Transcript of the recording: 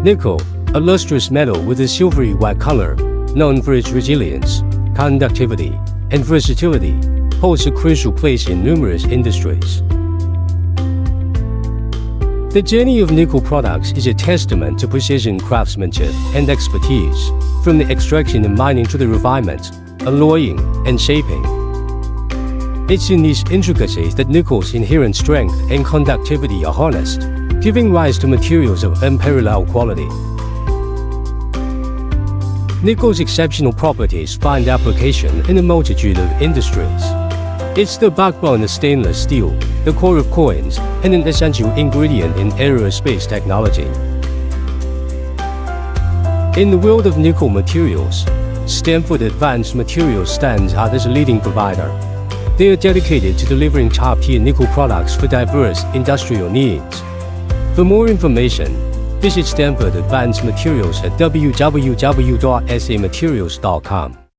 Nickel, a lustrous metal with a silvery white color, known for its resilience, conductivity, and versatility, holds a crucial place in numerous industries. The journey of nickel products is a testament to precision craftsmanship and expertise, from the extraction and mining to the refinement, alloying, and shaping. It's in these intricacies that nickel's inherent strength and conductivity are harnessed, giving rise to materials of unparalleled quality. Nickel's exceptional properties find application in a multitude of industries. It's the backbone of stainless steel, the core of coins, and an essential ingredient in aerospace technology. In the world of nickel materials, Stanford Advanced Materials stands out as a leading provider. They are dedicated to delivering top-tier nickel products for diverse industrial needs. For more information, visit Stanford Advanced Materials at www.samaterials.com.